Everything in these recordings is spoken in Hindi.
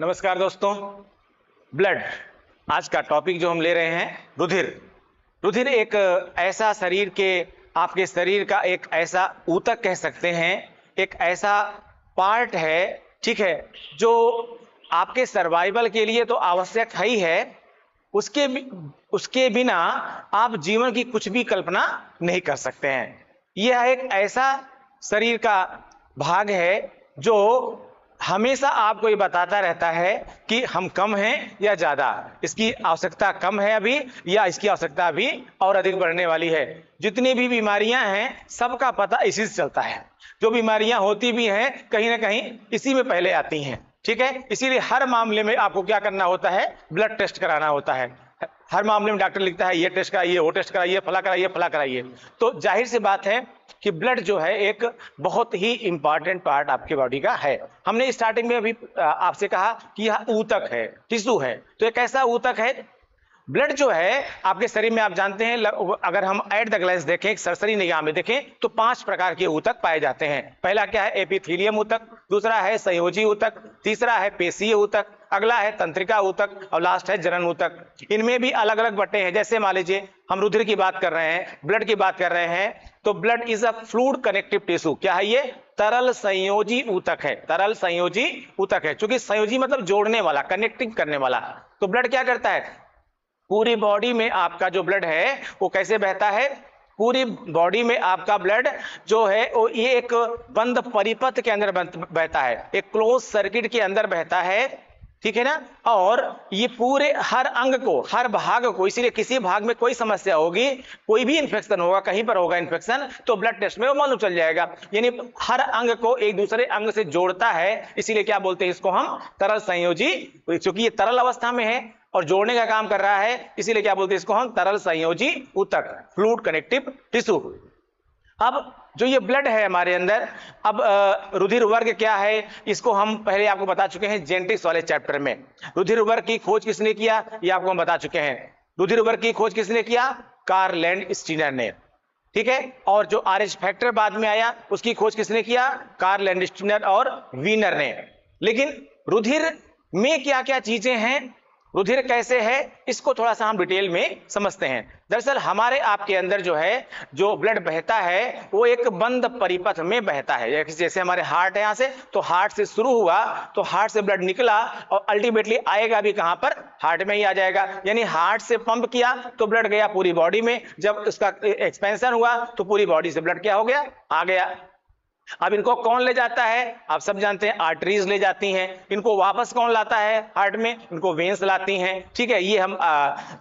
नमस्कार दोस्तों। ब्लड आज का टॉपिक जो हम ले रहे हैं, रुधिर। रुधिर एक ऐसा आपके शरीर का एक ऐसा ऊतक कह सकते हैं, एक ऐसा पार्ट है, ठीक है, जो आपके सर्वाइवल के लिए तो आवश्यक है ही है। उसके बिना आप जीवन की कुछ भी कल्पना नहीं कर सकते हैं। यह एक ऐसा शरीर का भाग है जो हमेशा आपको ये बताता रहता है कि हम कम हैं या ज्यादा, इसकी आवश्यकता कम है अभी या इसकी आवश्यकता अभी और अधिक बढ़ने वाली है। जितनी भी बीमारियां हैं सबका पता इसी से चलता है। जो बीमारियां होती भी हैं कहीं ना कहीं इसी में पहले आती हैं, ठीक है। इसीलिए हर मामले में आपको क्या करना होता है, ब्लड टेस्ट कराना होता है। हर मामले में डॉक्टर लिखता है ये टेस्ट कराइए, वो टेस्ट कराइए, फला कराइए, फला कराइए। तो जाहिर सी बात है कि ब्लड जो है एक बहुत ही इंपॉर्टेंट पार्ट आपकी बॉडी का है। हमने स्टार्टिंग में अभी आपसे कहा कि यह ऊतक है, टिश्यू है। तो एक ऐसा ऊतक है ब्लड जो है आपके शरीर में। आप जानते हैं, अगर हम एट द ग्लैंस देखें, सरसरी निगाह में देखें, तो 5 प्रकार के ऊतक पाए जाते हैं। पहला क्या है, एपिथेलियम ऊतक। दूसरा है संयोजी ऊतक। तीसरा है पेशीय ऊतक। अगला है तंत्रिका ऊतक और लास्ट है जनन ऊतक। इनमें भी अलग अलग बटे हैं। जैसे मान लीजिए हम रुधिर की बात कर रहे हैं, ब्लड की बात कर रहे हैं, तो blood is a fluid connective tissue. क्या है ये? तरल संयोजी ऊतक है। तरल संयोजी ऊतक है, क्योंकि संयोजी मतलब जोड़ने वाला, कनेक्टिंग करने वाला। तो ब्लड क्या करता है, पूरी बॉडी में आपका जो ब्लड है वो कैसे बहता है, पूरी बॉडी में आपका ब्लड जो है वो ये एक बंद परिपथ के अंदर बहता है, एक क्लोज सर्किट के अंदर बहता है, ठीक है ना। और ये पूरे हर अंग को, हर भाग को, इसीलिए किसी भाग में कोई समस्या होगी, कोई भी इंफेक्शन होगा, कहीं पर होगा इंफेक्शन, तो ब्लड टेस्ट में वो मालूम चल जाएगा। यानी हर अंग को एक दूसरे अंग से जोड़ता है। इसीलिए क्या बोलते हैं इसको हम, तरल संयोजी। क्योंकि ये तरल अवस्था में है और जोड़ने का काम कर रहा है, इसीलिए क्या बोलते हैं इसको हम, तरल संयोजी ऊतक, फ्लूइड कनेक्टिव टिश्यू। अब जो ये ब्लड है हमारे अंदर, अब रुधिर वर्ग क्या है, इसको हम पहले आपको बता चुके हैं जेनेटिक्स वाले चैप्टर में। रुधिर वर्ग की खोज किसने किया, ये आपको हम बता चुके हैं। रुधिर वर्ग की खोज किसने किया, कार्ल लैंडस्टीनर ने, ठीक है। और जो आरएच फैक्टर बाद में आया उसकी खोज किसने किया, कार्ल लैंडस्टीनर और वीनर ने। लेकिन रुधिर में क्या क्या चीजें हैं, रुधिर कैसे है, इसको थोड़ा सा हम डिटेल में समझते हैं। दरअसल हमारे आपके अंदर जो है, जो ब्लड बहता है वो एक बंद परिपथ में बहता है। जैसे हमारे हार्ट है, यहां से तो हार्ट से शुरू हुआ, तो हार्ट से ब्लड निकला और अल्टीमेटली आएगा भी कहां पर, हार्ट में ही आ जाएगा। यानी हार्ट से पंप किया तो ब्लड गया पूरी बॉडी में, जब उसका एक्सपेंशन हुआ तो पूरी बॉडी से ब्लड क्या हो गया, आ गया। अब इनको कौन ले जाता है, आप सब जानते हैं, आर्टरीज ले जाती हैं। इनको वापस कौन लाता है हार्ट में, इनको वेन्स लाती हैं, ठीक है। ये हम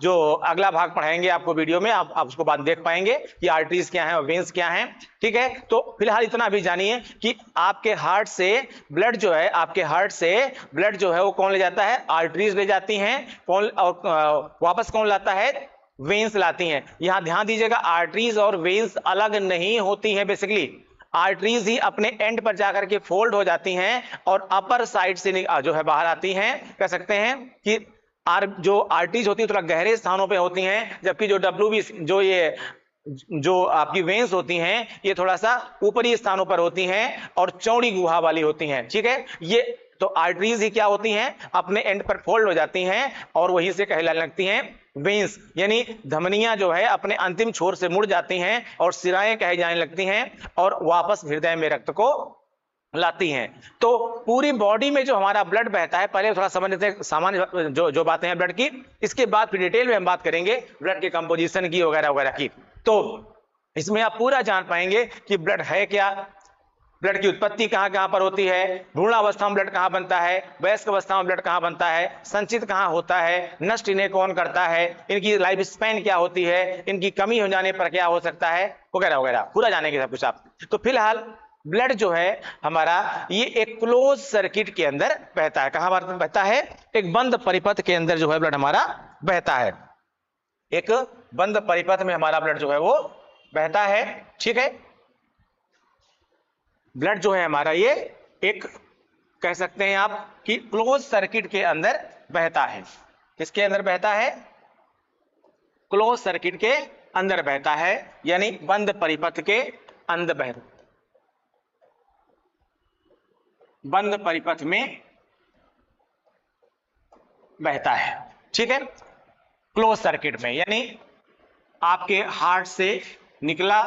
जो अगला भाग पढ़ाएंगे आपको वीडियो में, आप उसको बाद देख पाएंगे कि आर्टरीज क्या है और वेन्स क्या है, ठीक है। तो फिलहाल इतना भी जानिए कि आपके हार्ट से ब्लड जो है, आपके हार्ट से ब्लड जो है वो कौन ले जाता है, आर्टरीज ले जाती हैं। कौन, और वापस कौन लाता है, वेन्स लाती हैं। यहां ध्यान दीजिएगा, आर्टरीज और वेन्स अलग नहीं होती हैं। बेसिकली आर्टरीज ही अपने एंड पर जाकर के फोल्ड हो जाती हैं और अपर साइड से जो है बाहर आती हैं। कह सकते हैं कि जो आर्टरीज होती है थोड़ा गहरे स्थानों पे होती हैं, जबकि जो डब्ल्यूबी जो आपकी वेन्स होती हैं ये थोड़ा सा ऊपरी स्थानों पर होती हैं और चौड़ी गुहा वाली होती हैं, ठीक है। ये तो आर्टरीज ही क्या होती हैं, अपने एंड पर फोल्ड हो जाती हैं और वहीं से कहलाने लगती हैं वेन्स। यानी धमनियां जो है अपने अंतिम छोर से मुड़ जाती हैं और सिराएं कहे जाने लगती हैं और वापस हृदय में रक्त को लाती हैं। तो पूरी बॉडी में जो हमारा ब्लड बहता है, पहले थोड़ा समझ लेते हैं सामान्य जो बातें हैं ब्लड की, इसके बाद फिर डिटेल में हम बात करेंगे ब्लड के कंपोजिशन की वगैरह वगैरह की। तो इसमें आप पूरा जान पाएंगे कि ब्लड है क्या, ब्लड की उत्पत्ति कहां कहां पर होती है, भ्रूण अवस्था में ब्लड कहां बनता है, वयस्क अवस्था में ब्लड कहां बनता है, संचित कहां होता है, नष्ट इन्हें कौन करता है, इनकी लाइफ स्पैन क्या होती है, इनकी कमी हो जाने पर क्या हो सकता है, वगैरह वगैरह पूरा जानेंगे सब कुछ आप। तो फिलहाल ब्लड जो है हमारा ये एक क्लोज सर्किट के अंदर बहता है। कहां बहता है, एक बंद परिपथ के अंदर जो है ब्लड हमारा बहता है। एक बंद परिपथ में हमारा ब्लड जो है वो बहता है, ठीक है। ब्लड जो है हमारा ये एक, कह सकते हैं आप कि क्लोज सर्किट के अंदर बहता है। किसके अंदर बहता है, क्लोज सर्किट के अंदर बहता है, यानी बंद परिपथ के अंदर बहता, बंद परिपथ में बहता है, ठीक है, क्लोज सर्किट में, यानी आपके हार्ट से निकला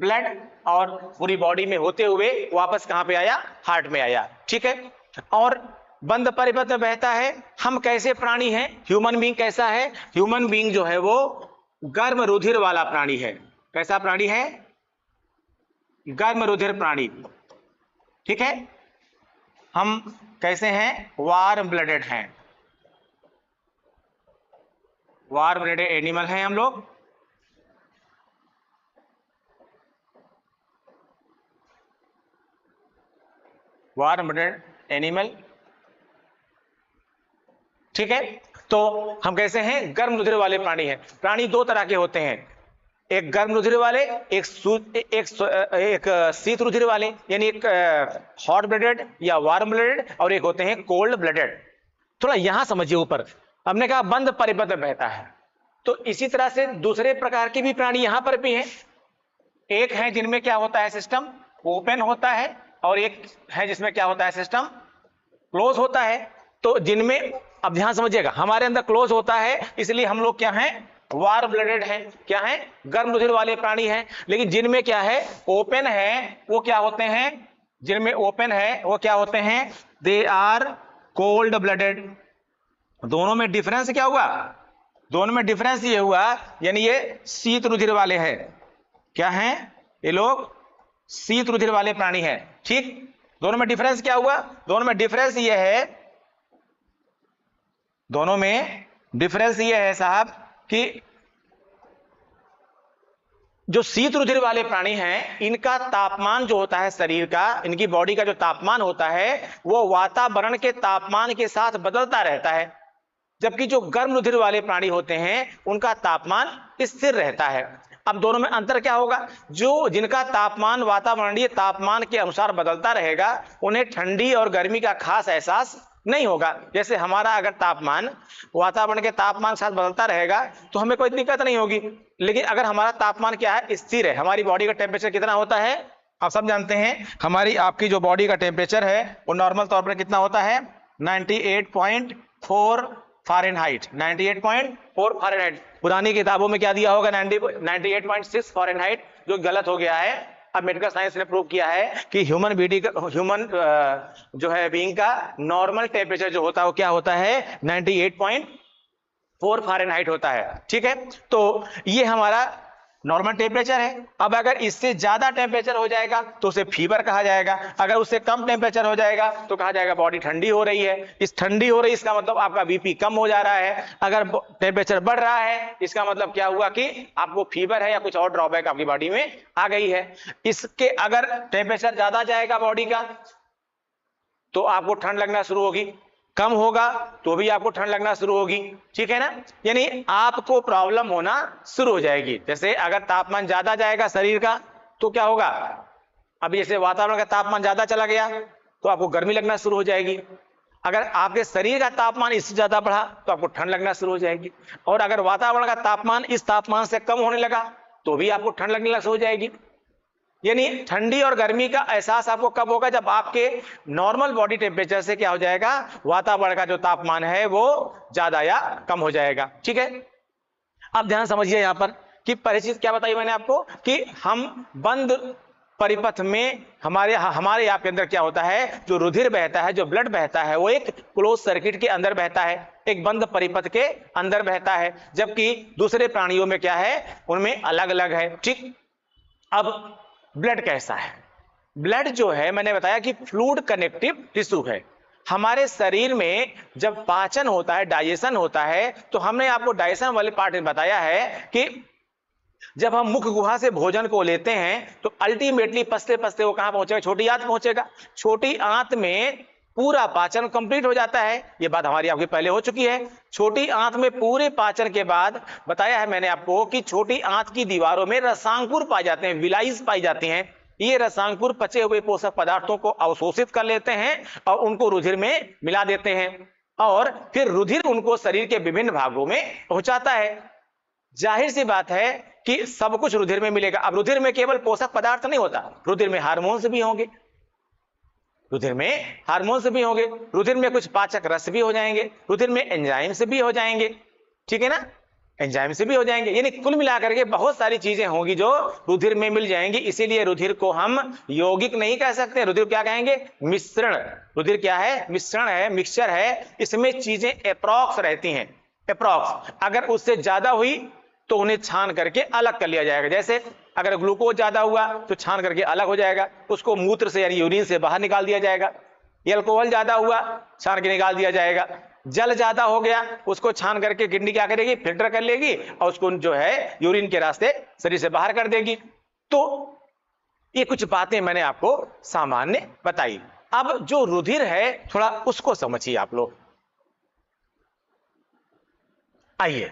ब्लड और पूरी बॉडी में होते हुए वापस कहां पे आया, हार्ट में आया, ठीक है। और बंद परिपथ में बहता है। हम कैसे प्राणी हैं, ह्यूमन बीइंग कैसा है, ह्यूमन बीइंग जो है वो गर्म रुधिर वाला प्राणी है। कैसा प्राणी है, गर्म रुधिर प्राणी, ठीक है। हम कैसे हैं, वार्म ब्लडेड हैं, वार्म ब्लडेड एनिमल हैं हम लोग। वार्म ब्लडेड एनिमल, ठीक है। तो हम कैसे हैं, गर्म रुधिर वाले प्राणी हैं। प्राणी दो तरह के होते हैं, एक गर्म रुधिर वाले, एक शीत रुधिर वाले, यानी एक हॉट ब्लडेड या वार्म ब्लडेड, और एक होते हैं कोल्ड ब्लडेड। थोड़ा यहां समझिए, ऊपर हमने कहा बंद परिपथ में बहता है, तो इसी तरह से दूसरे प्रकार के भी प्राणी यहां पर भी हैं। एक है जिनमें क्या होता है, सिस्टम ओपन होता है, और एक है जिसमें क्या होता है, सिस्टम क्लोज होता है। तो जिनमें, अब ध्यान समझिएगा, हमारे अंदर क्लोज होता है, इसलिए हम लोग क्या हैं, वार्म ब्लडेड हैं, क्या हैं, गर्म रुधिर वाले प्राणी हैं। लेकिन जिनमें क्या है, ओपन है, वो क्या होते हैं, जिनमें ओपन है वो क्या होते हैं, दे आर कोल्ड ब्लडेड। दोनों में डिफरेंस क्या हुआ, दोनों में डिफरेंस ये हुआ, यानी ये शीत रुधिर वाले हैं, क्या हैं ये लोग, शीत रुधिर वाले प्राणी हैं, ठीक। दोनों में डिफरेंस क्या हुआ, दोनों में डिफरेंस ये है, दोनों में डिफरेंस ये है साहब कि जो शीत रुधिर वाले प्राणी हैं, इनका तापमान जो होता है शरीर का, इनकी बॉडी का जो तापमान होता है वो वातावरण के तापमान के साथ बदलता रहता है, जबकि जो गर्म रुधिर वाले प्राणी होते हैं उनका तापमान स्थिर रहता है। अब दोनों में अंतर क्या होगा, जो जिनका तापमान वातावरणीय तापमान के अनुसार बदलता रहेगा उन्हें ठंडी और गर्मी का खास एहसास नहीं होगा। जैसे हमारा अगर तापमान वातावरण के तापमान के साथ बदलता रहेगा तो हमें कोई दिक्कत नहीं होगी, लेकिन अगर हमारा तापमान क्या है, स्थिर है, हमारी बॉडी का टेम्परेचर कितना होता है, आप सब जानते हैं, हमारी आपकी जो बॉडी का टेम्परेचर है वो नॉर्मल तौर पर कितना होता है, 98.4 फ़ारेनहाइट, 98.4 फ़ारेनहाइट। पुरानी किताबों में क्या दिया होगा, 98.6 फ़ारेनहाइट, जो गलत हो गया है। अब मेडिकल साइंस ने प्रूव किया है कि ह्यूमन जो है बीइंग का नॉर्मल टेम्परेचर जो होता है वो क्या होता है, 98.4 फ़ारेनहाइट होता है, ठीक है। तो ये हमारा नॉर्मल टेम्परेचर है। अब अगर इससे ज्यादा टेम्परेचर हो जाएगा तो उसे फीवर कहा जाएगा, अगर उससे कम टेम्परेचर हो जाएगा तो कहा जाएगा बॉडी ठंडी हो रही है। इस ठंडी हो रही इसका मतलब आपका बीपी कम हो जा रहा है, अगर टेम्परेचर बढ़ रहा है इसका मतलब क्या हुआ कि आपको फीवर है या कुछ और ड्रॉबैक आपकी बॉडी में आ गई है। इसके अगर टेम्परेचर ज्यादा जाएगा बॉडी का तो आपको ठंड लगना शुरू होगी, कम होगा तो भी आपको ठंड लगना शुरू होगी, ठीक है ना। यानी आपको प्रॉब्लम होना शुरू हो जाएगी। जैसे अगर तापमान ज्यादा जाएगा शरीर का तो क्या होगा, अभी जैसे वातावरण का तापमान ज्यादा चला गया तो आपको गर्मी लगना शुरू हो जाएगी। अगर आपके शरीर का तापमान इससे ज्यादा बढ़ा तो आपको ठंड लगना शुरू हो जाएगी, और अगर वातावरण का तापमान इस तापमान से कम होने लगा तो भी आपको ठंड लगने शुरू हो जाएगी। यानी ठंडी और गर्मी का एहसास आपको कब होगा, जब आपके नॉर्मल बॉडी टेम्परेचर से क्या हो जाएगा, वातावरण का जो तापमान है वो ज्यादा या कम हो जाएगा, ठीक है। अब ध्यान समझिए यहां पर कि पहली चीज क्या बताई मैंने आपको कि हम बंद परिपथ में हमारे आपके अंदर क्या होता है, जो रुधिर बहता है, जो ब्लड बहता है वो एक क्लोज सर्किट के अंदर बहता है, एक बंद परिपथ के अंदर बहता है, जबकि दूसरे प्राणियों में क्या है, उनमें अलग अलग है, ठीक। अब ब्लड कैसा है, ब्लड जो है मैंने बताया कि फ्लूइड कनेक्टिव टिश्यू है। हमारे शरीर में जब पाचन होता है, डाइजेशन होता है, तो हमने आपको डाइजेशन वाले पार्ट में बताया है कि जब हम मुख गुहा से भोजन को लेते हैं तो अल्टीमेटली पचते पचते वो कहां पहुंचेगा, छोटी आंत पहुंचेगा। छोटी आंत में पूरा पाचन कंप्लीट हो जाता है, ये बात हमारी आपकी पहले हो चुकी है। छोटी आंत में पूरे पाचन के बाद बताया है मैंने आपको कि छोटी आंत की दीवारों में रसांकुर पाए जाते हैं, विलाइज पाई जाती हैं। ये रसांकुर पचे हुए पोषक पदार्थों को अवशोषित कर लेते हैं और उनको रुधिर में मिला देते हैं, और फिर रुधिर उनको शरीर के विभिन्न भागों में पहुंचाता है। जाहिर सी बात है कि सब कुछ रुधिर में मिलेगा। अब रुधिर में केवल पोषक पदार्थ नहीं होता, रुधिर में हार्मोन्स भी होंगे, रुधिर में हार्मोन्स भी होंगे, रुधिर में कुछ पाचक रस भी हो जाएंगे, रुधिर में एंजाइम्स भी हो जाएंगे, ठीक है ना, एंजाइम से भी हो जाएंगे, यानी कुल मिलाकर के बहुत सारी चीजें होंगी जो रुधिर में मिल जाएंगी। इसीलिए रुधिर को हम यौगिक नहीं कह सकते, रुधिर क्या कहेंगे, मिश्रण। रुधिर क्या है, मिश्रण है, मिक्सचर है, इसमें चीजें अप्रॉक्स रहती हैं, अप्रॉक्स। अगर उससे ज्यादा हुई तो उन्हें छान करके अलग कर लिया जाएगा। जैसे अगर ग्लूकोज ज्यादा हुआ तो छान करके अलग हो जाएगा, उसको मूत्र से यानी यूरिन से बाहर निकाल दिया जाएगा। अल्कोहल ज्यादा हुआ छान के निकाल दिया जाएगा। जल ज्यादा हो गया उसको छान करके किडनी क्या करेगी, फिल्टर कर लेगी और उसको जो है यूरिन के रास्ते शरीर से बाहर कर देगी। तो ये कुछ बातें मैंने आपको सामान्य बताई। अब जो रुधिर है थोड़ा उसको समझिए आप लोग। आइए,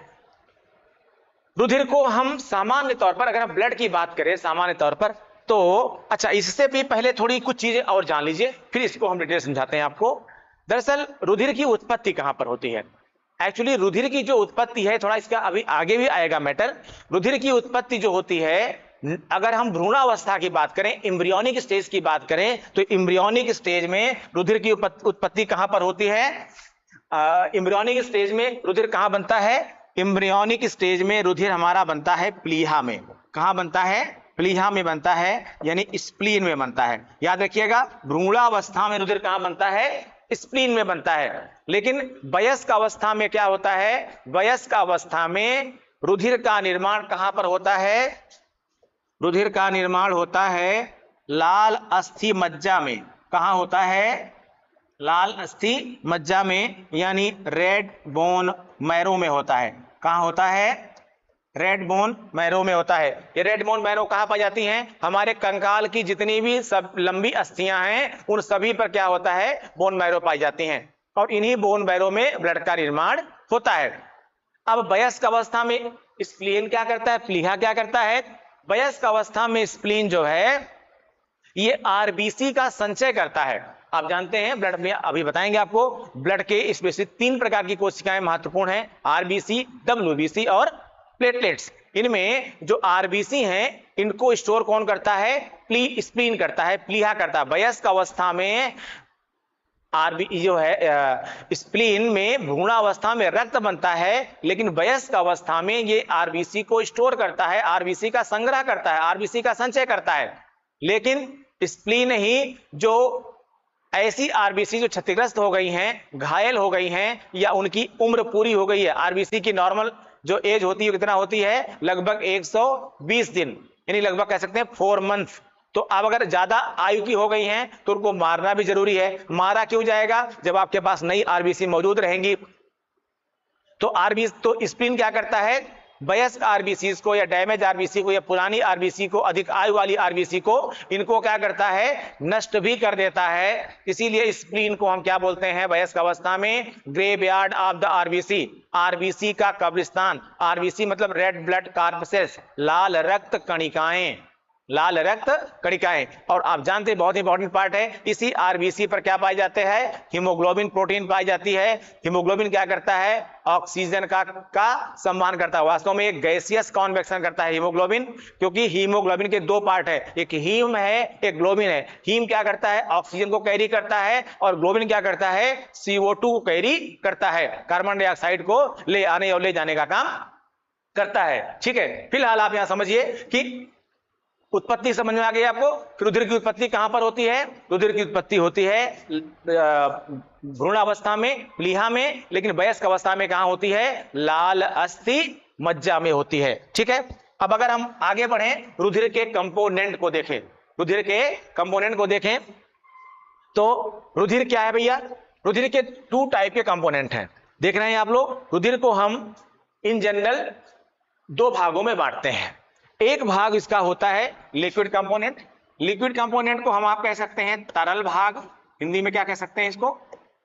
रुधिर को हम सामान्य तौर पर, अगर हम ब्लड की बात करें सामान्य तौर पर, तो अच्छा इससे भी पहले थोड़ी कुछ चीजें और जान लीजिए, फिर इसको हम डिटेल समझाते हैं आपको। दरअसल रुधिर की उत्पत्ति कहां पर होती है। एक्चुअली रुधिर की जो उत्पत्ति है, थोड़ा इसका अभी आगे भी आएगा मैटर। रुधिर की उत्पत्ति जो होती है, अगर हम भ्रूणावस्था की बात करें, एम्ब्रियोनिक स्टेज की बात करें, तो एम्ब्रियोनिक स्टेज में रुधिर की उत्पत्ति कहां पर होती है। एम्ब्रियोनिक स्टेज में रुधिर कहां बनता है, एम्ब्रियोनिक स्टेज में रुधिर हमारा बनता है प्लीहा में। कहां बनता है, प्लीहा में बनता है, यानी स्प्लीन में बनता है। याद रखिएगा, भ्रूणावस्था में रुधिर कहां बनता है, स्प्लीन में बनता है। लेकिन वयस्क अवस्था में क्या होता है, वयस्क अवस्था में रुधिर का निर्माण कहां पर होता है, रुधिर का निर्माण होता है लाल अस्थि मज्जा में। कहां होता है, लाल अस्थि मज्जा में, यानी रेड बोन मैरो में होता है। कहां होता है, रेड बोन मैरो में होता है। ये रेड बोन मैरो कहां पाई जाती हैं, हमारे कंकाल की जितनी भी सब लंबी अस्थियां हैं उन सभी पर क्या होता है, बोन मैरो पाई जाती हैं, और इन्हीं बोन मैरो में ब्लड का निर्माण होता है। अब वयस्क अवस्था में स्प्लीन क्या करता है, प्लीहा क्या करता है, वयस्क अवस्था में स्प्लीन जो है ये आरबीसी का संचय करता है। आप जानते हैं ब्लड में, अभी बताएंगे आपको, ब्लड के स्पेसिफिक 3 प्रकार की कोशिकाएं महत्वपूर्ण हैं, आरबीसी, डब्ल्यूबीसी और प्लेटलेट्स। इनमें जो आरबीसी हैं इनको स्टोर कौन करता है, स्प्लीन करता है, प्लीहा करता है। वयस्क अवस्था में आरबी जो है स्प्लीन में भ्रूणावस्था में रक्त बनता है, लेकिन वयस्क अवस्था में ये आरबीसी को स्टोर करता है, आरबीसी का संग्रह करता है, आरबीसी का संचय करता है। लेकिन स्प्लीन ही जो ऐसी आरबीसी जो क्षतिग्रस्त हो गई हैं, घायल हो गई हैं, या उनकी उम्र पूरी हो गई है, आरबीसी की नॉर्मल जो एज होती है कितना होती है, लगभग 120 दिन, यानी लगभग कह सकते हैं 4 मंथ। तो अब अगर ज्यादा आयु की हो गई हैं तो उनको मारना भी जरूरी है। मारा क्यों जाएगा, जब आपके पास नई आरबीसी मौजूद रहेंगी। तो आरबीसी, तो स्प्लीन क्या करता है, वयस्क आरबीसी को या डैमेज आरबीसी को या पुरानी आरबीसी को, अधिक आयु वाली आरबीसी को, इनको क्या करता है, नष्ट भी कर देता है। इसीलिए स्प्लीन को हम क्या बोलते हैं वयस्क अवस्था में, graveyard of the RBC, RBC का कब्रिस्तान। आरबीसी मतलब रेड ब्लड कार्पसेस, लाल रक्त कणिकाएं, लाल रक्त कणिकाएं। और आप जानते हैं बहुत इंपॉर्टेंट पार्ट है, इसी आरबीसी पर क्या पाए जाते हैं, हीमोग्लोबिन प्रोटीन पाई जाती है। हीमोग्लोबिन क्या करता है, ऑक्सीजन का सम्मान करता है। वास्तव में एक गैसियस कॉन्वेक्शन करता है हीमोग्लोबिन, क्योंकि हीमोग्लोबिन के 2 पार्ट है, एक हीम है एक ग्लोबिन है। हीम क्या करता है, ऑक्सीजन को कैरी करता है, और ग्लोबिन क्या करता है, CO2 को कैरी करता है, कार्बन डाइऑक्साइड को ले आने और ले जाने का काम करता है। ठीक है, फिलहाल आप यहां समझिए कि उत्पत्ति समझ में आ गई आपको। रुधिर की उत्पत्ति कहां पर होती है, रुधिर की उत्पत्ति होती है भ्रूणावस्था में, प्लीहा में, लेकिन वयस्क अवस्था में कहां होती है, लाल अस्थि मज्जा में होती है। ठीक है, अब अगर हम आगे बढ़ें, रुधिर के कंपोनेंट को देखें, रुधिर के कंपोनेंट को देखें, तो रुधिर क्या है भैया, रुधिर के 2 टाइप के कंपोनेंट हैं, देख रहे हैं आप लोग। रुधिर को हम इन जनरल 2 भागों में बांटते हैं। एक भाग इसका होता है लिक्विड कंपोनेंट, लिक्विड कंपोनेंट को हम आप कह सकते हैं तरल भाग, हिंदी में क्या कह सकते हैं इसको,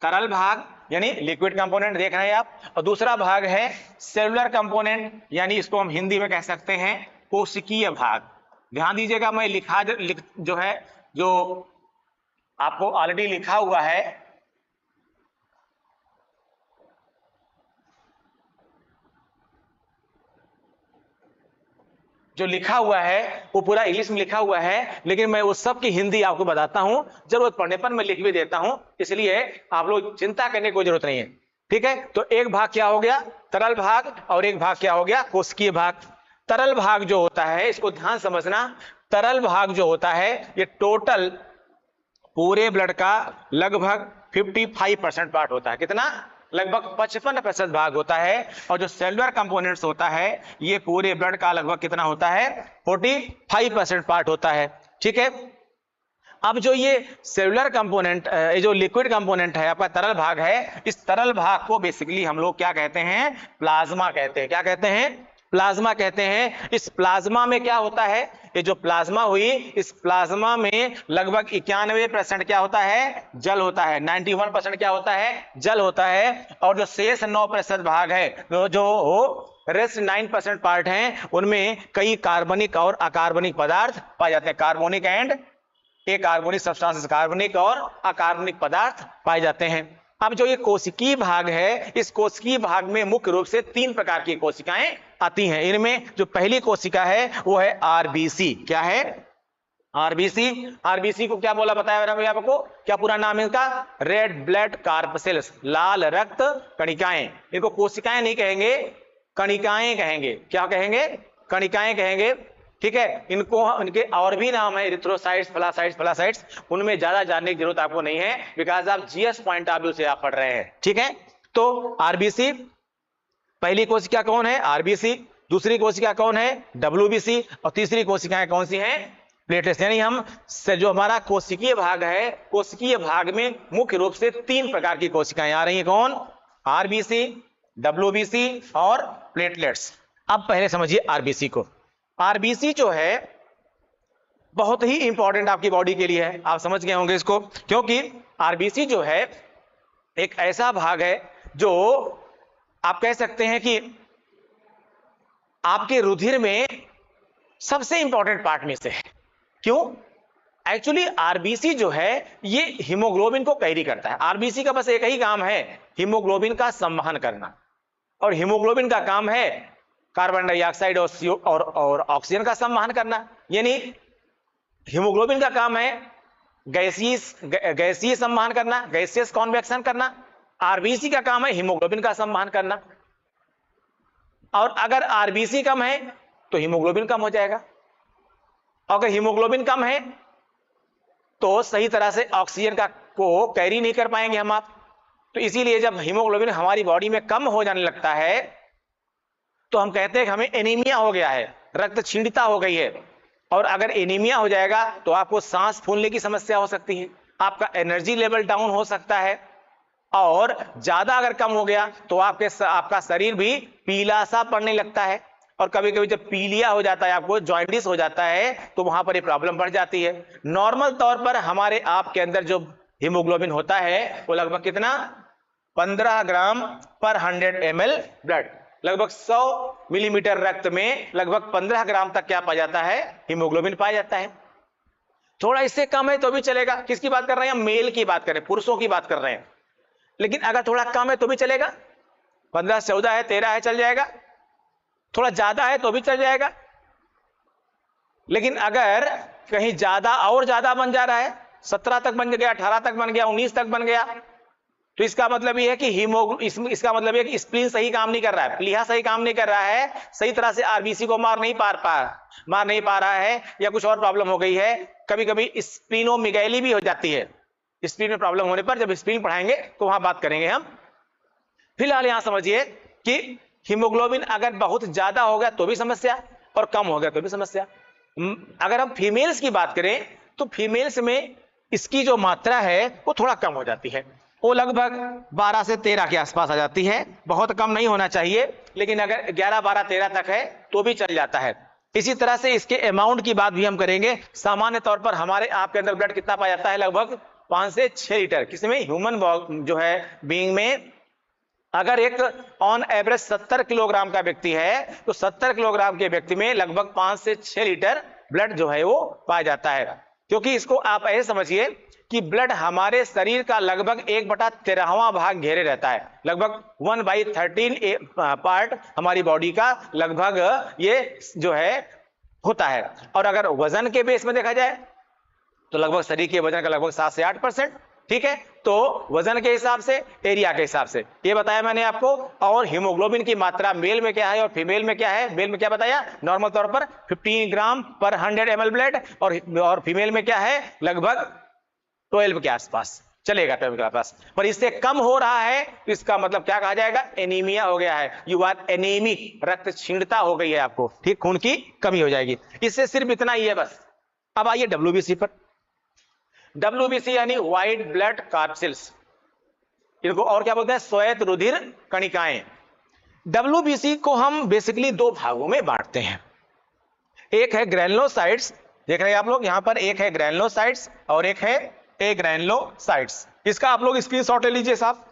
तरल भाग, यानी लिक्विड कंपोनेंट देख रहे हैं आप। और दूसरा भाग है सेलुलर कंपोनेंट, यानी इसको हम हिंदी में कह सकते हैं कोशिकीय भाग। ध्यान दीजिएगा, मैं जो है, जो आपको ऑलरेडी लिखा हुआ है, जो लिखा हुआ है वो पूरा इंग्लिश में लिखा हुआ है, लेकिन मैं उस सब की हिंदी आपको बताता हूं, जरूरत पड़ने पर मैं लिख भी देता हूं, इसलिए आप लोग चिंता करने की कोई जरूरत नहीं है। ठीक है, तो एक भाग क्या हो गया, तरल भाग, और एक भाग क्या हो गया, कोशिकीय भाग। तरल भाग जो होता है, इसको ध्यान समझना, तरल भाग जो होता है ये टोटल पूरे ब्लड का लगभग 55% पार्ट होता है। कितना, लगभग 55% भाग होता है। और जो सेलुलर कंपोनेंट्स होता है ये पूरे ब्लड का लगभग कितना होता है, 45% पार्ट होता है। ठीक है, अब जो ये सेलुलर कंपोनेंट, ये जो लिक्विड कंपोनेंट है आपका तरल भाग है, इस तरल भाग को बेसिकली हम लोग क्या कहते हैं, प्लाज्मा कहते हैं। क्या कहते हैं, प्लाज्मा कहते हैं। इस प्लाज्मा में क्या होता है, ये जो प्लाज्मा हुई, इस प्लाज्मा में लगभग 91% क्या होता है, जल होता है। 91% क्या होता है, जल होता है। और जो शेष 9% भाग है, जो रेस्ट 9% पार्ट हैं, उनमें कई कार्बनिक और अकार्बनिक पदार्थ पाए जाते हैं। कार्बोनिक एंड कार्बोनिक सब्सटेंसेस, कार्बनिक और अकार्बनिक पदार्थ पाए जाते हैं। अब जो ये कोशिकीय भाग है, इस कोशिकीय भाग में मुख्य रूप से 3 प्रकार की कोशिकाएं आती हैं। इनमें जो पहली कोशिका है वो है आरबीसी। क्या है, आरबीसी। आरबीसी को क्या बोला बताया मैंने आपको, क्या पूरा नाम है इसका, रेड ब्लड कार्पसेल्स, लाल रक्त कणिकाएं। इनको कोशिकाएं नहीं कहेंगे, कणिकाएं कहेंगे। क्या कहेंगे, कणिकाएं कहेंगे। ठीक है, इनको इनके और भी नाम है, इरिथ्रोसाइट्स, फ्लासाइट्स, फ्लासाइट्स, उनमें ज्यादा जानने की जरूरत आपको नहीं है, बिकॉज आप जीएस पॉइंट ऑफ व्यू से आप पढ़ रहे हैं। ठीक है, तो आरबीसी पहली कोशिका कौन है, आरबीसी। दूसरी कोशिका कौन है, डब्ल्यूबीसी। और तीसरी कोशिकाएं कौन सी हैं, प्लेटलेट्स। यानी हम जो हमारा कोशिकीय भाग है, कोशिकीय भाग में मुख्य रूप से 3 प्रकार की कोशिकाएं आ रही हैं। कौन, आरबीसी, डब्ल्यूबीसी और प्लेटलेट्स। अब पहले समझिए आरबीसी को। आरबीसी जो है बहुत ही इंपॉर्टेंट आपकी बॉडी के लिए है, आप समझ गए होंगे इसको, क्योंकि आरबीसी जो है एक ऐसा भाग है जो आप कह सकते हैं कि आपके रुधिर में सबसे इंपॉर्टेंट पार्ट में से है। क्यों, एक्चुअली आरबीसी जो है ये हीमोग्लोबिन को कैरी करता है। आरबीसी का बस एक ही काम है, हीमोग्लोबिन का संवहन करना। और हीमोग्लोबिन का काम है कार्बन डाइऑक्साइड और ऑक्सीजन का संवहन करना। यानी हीमोग्लोबिन का काम है गैसीय संवहन करना, गैसियस कॉन्वेक्शन करना। आरबीसी का काम है हीमोग्लोबिन का संवहन करना। और अगर आरबीसी कम है तो हीमोग्लोबिन कम हो जाएगा। अगर हीमोग्लोबिन कम है तो सही तरह से ऑक्सीजन का को कैरी नहीं कर पाएंगे हम आप। तो इसीलिए जब हीमोग्लोबिन हमारी बॉडी में कम हो जाने लगता है तो हम कहते हैं कि हमें एनीमिया हो गया है, रक्त क्षीणता हो गई है। और अगर एनीमिया हो जाएगा तो आपको सांस फूलने की समस्या हो सकती है, आपका एनर्जी लेवल डाउन हो सकता है। और ज्यादा अगर कम हो गया तो आपका शरीर भी पीला सा पड़ने लगता है। और कभी कभी जब पीलिया हो जाता है, आपको जॉइंटिस हो जाता है, तो वहां पर ये प्रॉब्लम बढ़ जाती है। नॉर्मल तौर पर हमारे आप के अंदर जो हीमोग्लोबिन होता है वो लगभग कितना, 15 ग्राम पर 100 ml ब्लड। लगभग 100 मिलीमीटर रक्त में लगभग 15 ग्राम तक क्या पाया जाता है, हीमोग्लोबिन पाया जाता है। थोड़ा इससे कम है तो भी चलेगा। किसकी बात कर रहे हैं हम, मेल की बात कर रहे हैं, पुरुषों की बात कर रहे हैं। लेकिन अगर थोड़ा कम है तो भी चलेगा, 15 से 14 है, 13 है, चल जाएगा। थोड़ा ज्यादा है तो भी चल जाएगा। लेकिन अगर कहीं ज्यादा और ज्यादा बन जा रहा है, 17 तक बन गया, 18 तक बन गया, 19 तक बन गया, तो इसका मतलब यह है कि इसका मतलब यह है कि स्प्लीन सही काम नहीं कर रहा है, प्लीहा सही काम नहीं कर रहा है, सही तरह से आरबीसी को मार नहीं पा रहा है, या कुछ और प्रॉब्लम हो गई है। कभी कभी स्प्लीनोमेगैली भी हो जाती है। स्प्लीन में प्रॉब्लम होने पर जब स्प्लीन पढ़ाएंगे तो वहां बात करेंगे हम। फिलहाल यहां समझिए कि हीमोग्लोबिन अगर बहुत ज्यादा हो गया तो भी समस्या, और कम हो गया तो भी समस्या। अगर हम फीमेल्स की बात करें तो फीमेल्स में इसकी जो मात्रा है वो थोड़ा कम हो जाती है, वो लगभग 12 से 13 के आसपास आ जाती है। बहुत कम नहीं होना चाहिए, लेकिन अगर 11, 12, 13 तक है तो भी चल जाता है। इसी तरह से इसके अमाउंट की बात भी हम करेंगे। सामान्य तौर पर हमारे आपके अंदर ब्लड कितना पाया जाता है, लगभग 5 से 6 लीटर। किसमें, ह्यूमन जो है बीइंग में। अगर एक ऑन एवरेज 70 किलोग्राम का व्यक्ति है तो 70 किलोग्राम के व्यक्ति में लगभग 5 से 6 लीटर ब्लड जो है वो पाया जाता है। क्योंकि इसको आप ऐसे समझिए कि ब्लड हमारे शरीर का लगभग 1/13वां भाग घेरे रहता है। लगभग 1/13 पार्ट हमारी बॉडी का लगभग ये जो है होता है। और अगर वजन के बेस में देखा जाए तो लगभग शरीर के वजन का लगभग 7 से 8%। ठीक है, तो वजन के हिसाब से, एरिया के हिसाब से ये बताया मैंने आपको। और हीमोग्लोबिन की मात्रा मेल में क्या है और फीमेल में क्या है? मेल में क्या बताया? नॉर्मल तौर पर 15 ग्राम पर 100 ml ब्लड, और फीमेल में क्या है? लगभग 12 के आसपास चलेगा, 12 के आसपास। पर इससे कम हो रहा है तो इसका मतलब क्या कहा जाएगा? एनीमिया हो गया है, यू आर एनीमिक, रक्त क्षीणता हो गई है आपको, ठीक, खून की कमी हो जाएगी। इससे सिर्फ इतना ही है बस। अब आइए WBC पर। WBC यानी व्हाइट ब्लड कार्पसिल्स, इनको और क्या बोलते हैं? श्वेत रुधिर कणिकाएं। WBC को हम बेसिकली दो भागों में बांटते हैं। एक है ग्रैनुलोसाइट्स, देख रहे हैं आप लोग यहां पर, एक है ग्रैनुलोसाइट्स और एक है एग्रैनुलोसाइट्स। इसका आप लोग स्क्रीनशॉट ले लीजिए साहब।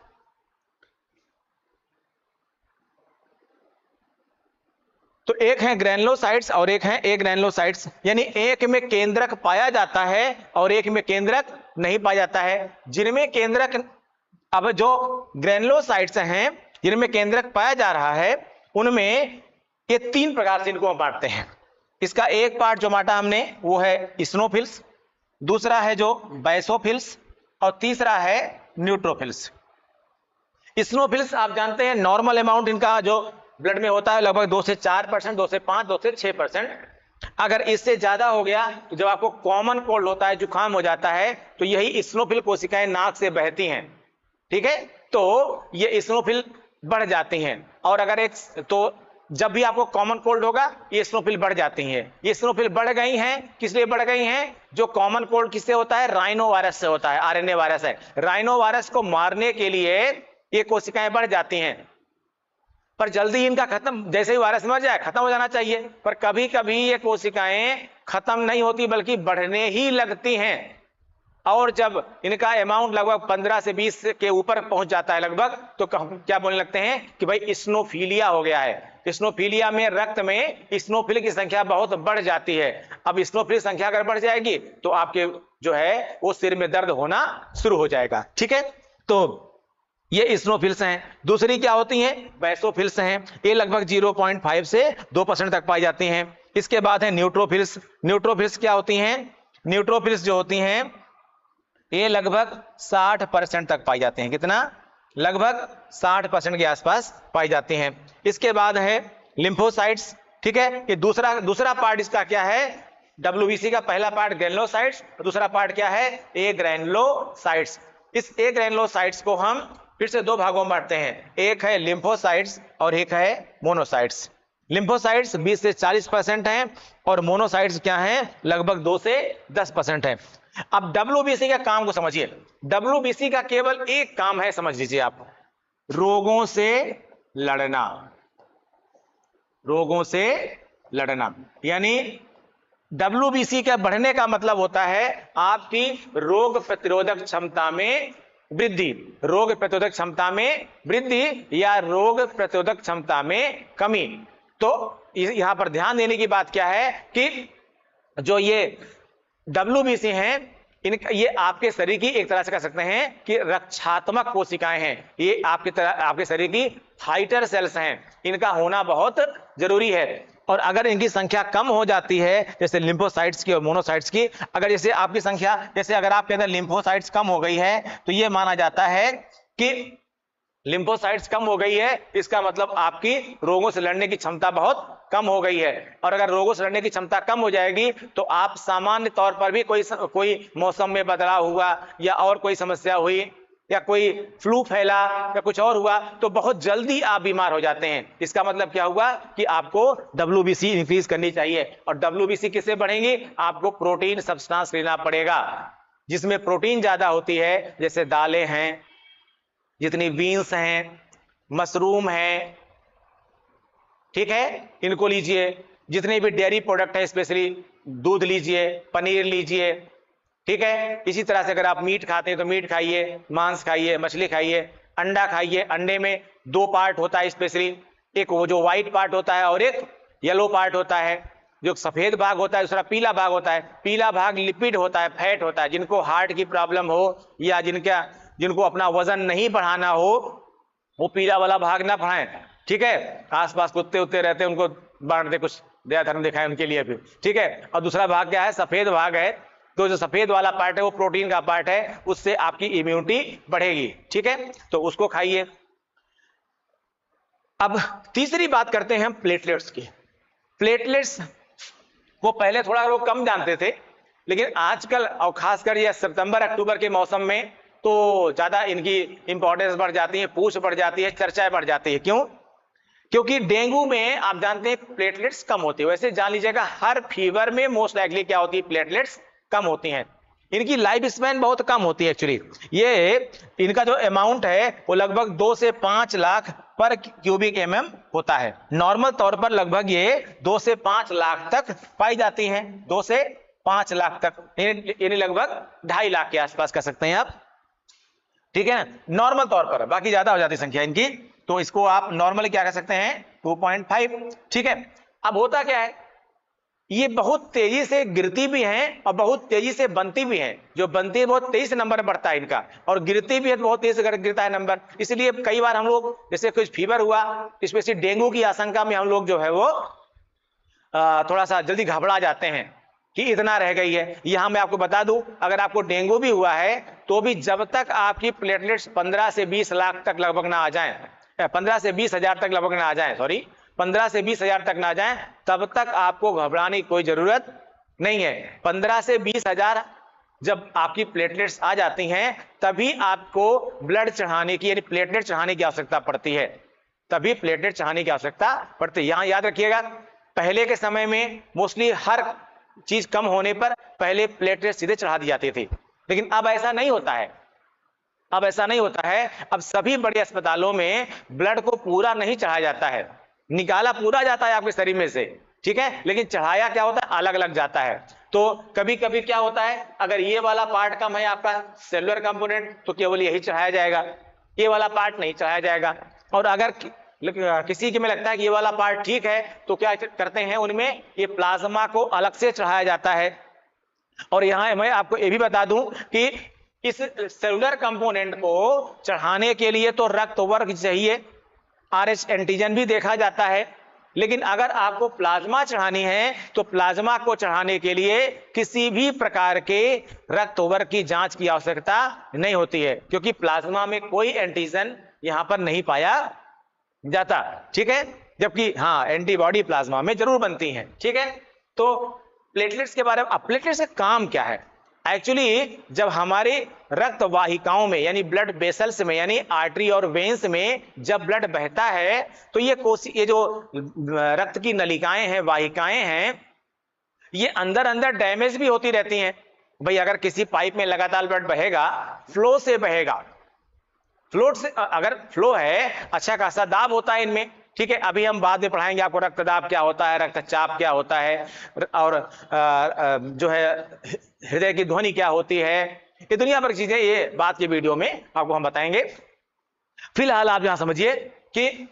तो एक है ग्रैनुलोसाइट्स और एक है एग्रैनुलोसाइट्स, यानी एक में केंद्रक पाया जाता है और एक में केंद्रक नहीं पाया जाता है। जिनमें केंद्रक, अब जो ग्रैनुलोसाइट्स हैं जिनमें केंद्रक पाया जा रहा है, उनमें ये 3 प्रकार से इनको बांटते हैं। इसका एक पार्ट जो बांटा हमने वो है इस्नोफिल्स, दूसरा है जो बैसोफिल्स और तीसरा है न्यूट्रोफिल्स। इस्नोफिल्स आप जानते हैं नॉर्मल अमाउंट इनका जो ब्लड में होता है लगभग 2 से 4%, 2 से 5, 2 से 6%। अगर इससे ज्यादा हो गया तो जब आपको कॉमन कोल्ड होता है, जुकाम हो जाता है, तो यही इस्नोफिल कोशिकाएं नाक से बहती हैं। ठीक है, तो ये इस्नोफिल बढ़ जाती हैं। और अगर एक तो जब भी आपको कॉमन कोल्ड होगा ये इस्नोफिल बढ़ जाती हैं। ये इस्नोफिल बढ़ गई हैं, किस लिए बढ़ गई हैं? जो कॉमन कोल्ड किससे होता है? राइनो वायरस से होता है, RNA वायरस है। राइनो वायरस को मारने के लिए ये कोशिकाएं बढ़ जाती हैं। पर जल्दी इनका खत्म, जैसे ही वायरस मर जाए खत्म हो जाना चाहिए, पर कभी कभी ये कोशिकाएं खत्म नहीं होती बल्कि बढ़ने ही लगती हैं। और जब इनका अमाउंट लगभग 15 से 20 के ऊपर पहुंच जाता है लगभग, तो क्या बोलने लगते हैं कि भाई इस्नोफीलिया हो गया है। इस्नोफीलिया में रक्त में इस्नोफिल की संख्या बहुत बढ़ जाती है। अब इस्नोफिल संख्या अगर बढ़ जाएगी तो आपके जो है वो सिर में दर्द होना शुरू हो जाएगा। ठीक है, तो ये इस्नोफिल्स हैं। दूसरी क्या होती हैं? बैसोफिल्स हैं। ये लगभग 0.5 से 2% तक पाई जाती हैं। इसके बाद है न्यूट्रोफिल्स। न्यूट्रोफिल्स क्या होती हैं? न्यूट्रोफिल्स जो होती हैं ये लगभग 60% तक पाई जाती हैं। कितना? लगभग 60% के आसपास पाई जाती हैं। इसके बाद है लिम्फोसाइट्स। ठीक है, ये दूसरा पार्ट इसका क्या है? WBC का पहला पार्ट ग्रैनुलोसाइट्स, दूसरा पार्ट क्या है? एग्रैनुलोसाइट्स। इस एग्रैनुलोसाइट्स को हम फिर से 2 भागों में बांटते हैं। एक है लिम्फोसाइट्स और एक है मोनोसाइट्स। लिम्फोसाइट्स 20 से 40% हैं और मोनोसाइट्स क्या हैं? लगभग 2 से 10% हैं। अब WBC का काम को समझिए। WBC का केवल एक काम है, समझ लीजिए आप, रोगों से लड़ना। रोगों से लड़ना यानी WBC का बढ़ने का मतलब होता है आपकी रोग प्रतिरोधक क्षमता में वृद्धि, रोग प्रतिरोधक क्षमता में वृद्धि या रोग प्रतिरोधक क्षमता में कमी। तो यहां पर ध्यान देने की बात क्या है कि जो ये WBC हैं, ये आपके शरीर की एक तरह से कह सकते हैं कि रक्षात्मक कोशिकाएं हैं। ये आपके शरीर की फाइटर सेल्स हैं। इनका होना बहुत जरूरी है। और अगर इनकी संख्या कम हो जाती है, जैसे लिम्फोसाइट्स की और मोनोसाइट्स की, अगर जैसे आपकी संख्या, जैसे अगर आपके अंदर लिम्फोसाइट्स कम हो गई है तो यह माना जाता है कि लिम्फोसाइट्स कम हो गई है, इसका मतलब आपकी रोगों से लड़ने की क्षमता बहुत कम हो गई है। और अगर रोगों से लड़ने की क्षमता कम हो जाएगी तो आप सामान्य तौर पर भी कोई मौसम में बदलाव हुआ या और कोई समस्या हुई या कोई फ्लू फैला या कुछ और हुआ तो बहुत जल्दी आप बीमार हो जाते हैं। इसका मतलब क्या हुआ कि आपको WBC इंक्रीज करनी चाहिए। और WBC किससे बढ़ेंगी? आपको प्रोटीन सब्सटेंस लेना पड़ेगा जिसमें प्रोटीन ज्यादा होती है, जैसे दालें हैं, जितनी बीन्स हैं, मशरूम हैं, ठीक है, इनको लीजिए। जितने भी डेयरी प्रोडक्ट है, स्पेशली दूध लीजिए, पनीर लीजिए, ठीक है। इसी तरह से अगर आप मीट खाते हैं तो मीट खाइए, मांस खाइए, मछली खाइए, अंडा खाइए। अंडे में 2 पार्ट होता है स्पेशली, एक वो जो व्हाइट पार्ट होता है और एक येलो पार्ट होता है। जो सफेद भाग होता है दूसरा पीला भाग होता है। पीला भाग लिपिड होता है, फैट होता है। जिनको हार्ट की प्रॉब्लम हो या जिनको अपना वजन नहीं बढ़ाना हो वो पीला वाला भाग ना बढ़ाएं, ठीक है। आसपास कुत्ते उत्ते रहते हैं उनको बांट दे कुछ दया धर्म दिखाए उनके लिए भी, ठीक है। और दूसरा भाग क्या है, सफेद भाग है। तो जो सफेद वाला पार्ट है वो प्रोटीन का पार्ट है, उससे आपकी इम्यूनिटी बढ़ेगी, ठीक है, तो उसको खाइए। अब तीसरी बात करते हैं हम प्लेटलेट्स की। प्लेटलेट्स वो पहले थोड़ा लोग कम जानते थे, लेकिन आजकल और खासकर ये सितंबर अक्टूबर के मौसम में तो ज्यादा इनकी इंपॉर्टेंस बढ़ जाती है, पूछ बढ़ जाती है, चर्चाएं बढ़ जाती है। क्यों? क्योंकि डेंगू में आप जानते हैं प्लेटलेट्स कम होती है। वैसे जान लीजिएगा हर फीवर में मोस्ट लाइकली क्या होती है, प्लेटलेट्स कम होती हैं। इनकी लाइफ स्पैन बहुत कम होती है एक्चुअली। ये इनका जो अमाउंट है वो लगभग 2 से 5 लाख पर क्यूबिक mm होता है। नॉर्मल तौर पर लगभग ये 2 से 5 लाख तक पाई जाती हैं, 2 से 5 लाख तक, यानी लगभग 2.5 लाख के आसपास कर सकते हैं आप, ठीक है ना, नॉर्मल तौर पर। बाकी ज्यादा हो जाती संख्या इनकी, तो इसको आप नॉर्मली क्या कर सकते हैं, 2.5, ठीक है। अब होता क्या है, ये बहुत तेजी से गिरती भी हैं और बहुत तेजी से बनती भी हैं। जो बनती है बहुत तेजी से नंबर बढ़ता है इनका, और गिरती भी है तो बहुत तेजी से गिरता है नंबर। इसलिए कई बार हम लोग जैसे कुछ फीवर हुआ, स्पेशली डेंगू की आशंका में हम लोग जो है वो थोड़ा सा जल्दी घबरा जाते हैं कि इतना रह गई है। यहां मैं आपको बता दूं, अगर आपको डेंगू भी हुआ है तो भी जब तक आपकी प्लेटलेट्स 15 से 20 लाख तक लगभग ना आ जाएं, 15 से 20 हजार तक लगभग ना आ जाएं, सॉरी 15 से 20 हजार तक ना जाएं, तब तक आपको घबराने की कोई जरूरत नहीं है। 15 से 20 हजार जब आपकी प्लेटलेट्स आ जाती हैं तभी आपको ब्लड चढ़ाने की, यानी प्लेटलेट चढ़ाने की आवश्यकता पड़ती है, तभी प्लेटलेट चढ़ाने की आवश्यकता पड़ती है। यहां याद रखिएगा, पहले के समय में मोस्टली हर चीज कम होने पर पहले प्लेटलेट सीधे चढ़ा दी जाती थी, लेकिन अब ऐसा नहीं होता है। अब ऐसा नहीं होता है, अब सभी बड़े अस्पतालों में ब्लड को पूरा नहीं चढ़ाया जाता है, निकाला पूरा जाता है आपके शरीर में से, ठीक है, लेकिन चढ़ाया क्या होता है, अलग अलग जाता है। तो कभी कभी क्या होता है, अगर ये वाला पार्ट कम है आपका सेलुलर कंपोनेंट, तो केवल यही चढ़ाया जाएगा, ये वाला पार्ट नहीं चढ़ाया जाएगा। और अगर किसी के में लगता है कि ये वाला पार्ट ठीक है, तो क्या करते हैं, उनमें ये प्लाज्मा को अलग से चढ़ाया जाता है। और यहां मैं आपको ये भी बता दूं कि इस सेलुलर कंपोनेंट को चढ़ाने के लिए तो रक्त वर्ग चाहिए, RH एंटीजन भी देखा जाता है, लेकिन अगर आपको प्लाज्मा चढ़ानी है तो प्लाज्मा को चढ़ाने के लिए किसी भी प्रकार के रक्त वर्ग की जांच की आवश्यकता नहीं होती है, क्योंकि प्लाज्मा में कोई एंटीजन यहां पर नहीं पाया जाता, ठीक है। जबकि हाँ, एंटीबॉडी प्लाज्मा में जरूर बनती हैं, ठीक है। तो प्लेटलेट्स के बारे में, अब प्लेटलेट्स का काम क्या है, एक्चुअली जब हमारे रक्त वाहिकाओं में यानी ब्लड वेसल्स में यानी आर्टरी और वेन्स में जब ब्लड बहता है तो ये जो रक्त की नलिकाएं हैं, वाहिकाएं हैं, ये अंदर अंदर डैमेज भी होती रहती हैं। भाई अगर किसी पाइप में लगातार ब्लड बहेगा, फ्लो से बहेगा, फ्लो से अगर फ्लो है, अच्छा खासा दाब होता है इनमें, ठीक है। अभी हम बाद में पढ़ाएंगे आपको रक्तदाब क्या होता है, रक्तचाप क्या होता है, और जो है हृदय की ध्वनि क्या होती है, ये दुनिया भर की चीजें, ये बात के वीडियो में आपको हम बताएंगे। फिलहाल आप यहां समझिए कि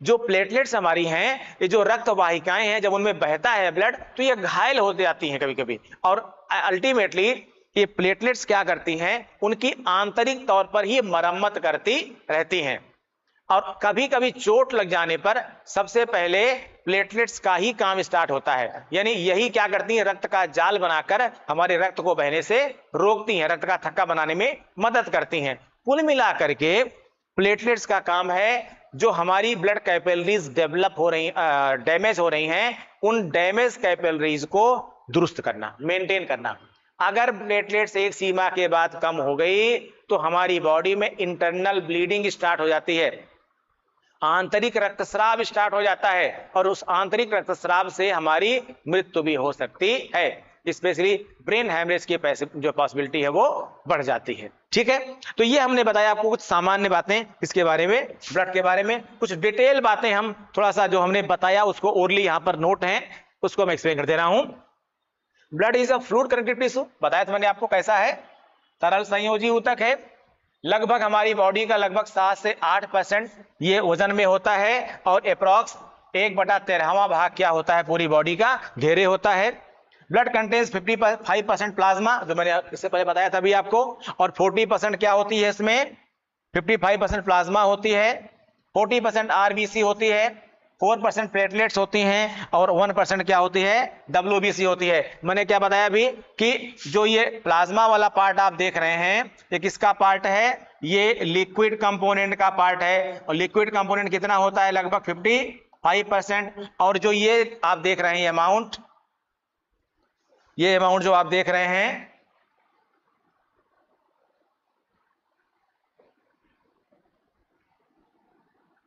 जो प्लेटलेट्स हमारी हैं, ये जो रक्त वाहिकाएं हैं, जब उनमें बहता है ब्लड तो ये घायल हो जाती हैं कभी कभी, और अल्टीमेटली ये प्लेटलेट्स क्या करती हैं, उनकी आंतरिक तौर पर ही मरम्मत करती रहती हैं। और कभी कभी चोट लग जाने पर सबसे पहले प्लेटलेट्स का ही काम स्टार्ट होता है, यानी यही क्या करती हैं, रक्त का जाल बनाकर हमारे रक्त को बहने से रोकती हैं, रक्त का थक्का बनाने में मदद करती हैं। कुल मिलाकर के प्लेटलेट्स का काम है जो हमारी ब्लड कैपिलरीज डेवलप हो रही, डैमेज हो रही हैं, उन डैमेज कैपिलरीज को दुरुस्त करना, मेंटेन करना। अगर प्लेटलेट्स एक सीमा के बाद कम हो गई तो हमारी बॉडी में इंटरनल ब्लीडिंग स्टार्ट हो जाती है, आंतरिक रक्तस्राव स्टार्ट हो जाता है, और उस आंतरिक रक्तस्राव से हमारी मृत्यु भी हो सकती है। स्पेशली ब्रेन हैमरेज की जो पॉसिबिलिटी है वो बढ़ जाती है, ठीक है। तो ये हमने बताया आपको कुछ सामान्य बातें इसके बारे में, ब्लड के बारे में। कुछ डिटेल बातें हम थोड़ा सा जो हमने बताया उसको ओरली यहाँ पर नोट है, उसको मैं एक्सप्लेन कर दे रहा हूं। Blood is a fluid connective tissue, बताया था मैंने आपको कैसा है, तरल संयोजी ऊतक है। लगभग हमारी बॉडी का लगभग 7 से 8% ये वजन में होता है, और अप्रॉक्स 1/13वां भाग क्या होता है, पूरी बॉडी का घेरे होता है। ब्लड कंटेन्स 55% प्लाज्मा, जो मैंने इससे पहले बताया था अभी आपको, और 40% क्या होती है इसमें, 55% प्लाज्मा होती है, 40% RBC होती है, 4% प्लेटलेट्स होती हैं और 1% क्या होती है, WBC होती है। मैंने क्या बताया अभी कि जो ये प्लाज्मा वाला पार्ट आप देख रहे हैं ये किसका पार्ट है, ये लिक्विड कंपोनेंट का पार्ट है और लिक्विड कंपोनेंट कितना होता है, लगभग 55%। और जो ये आप देख रहे हैं अमाउंट, ये अमाउंट जो आप देख रहे हैं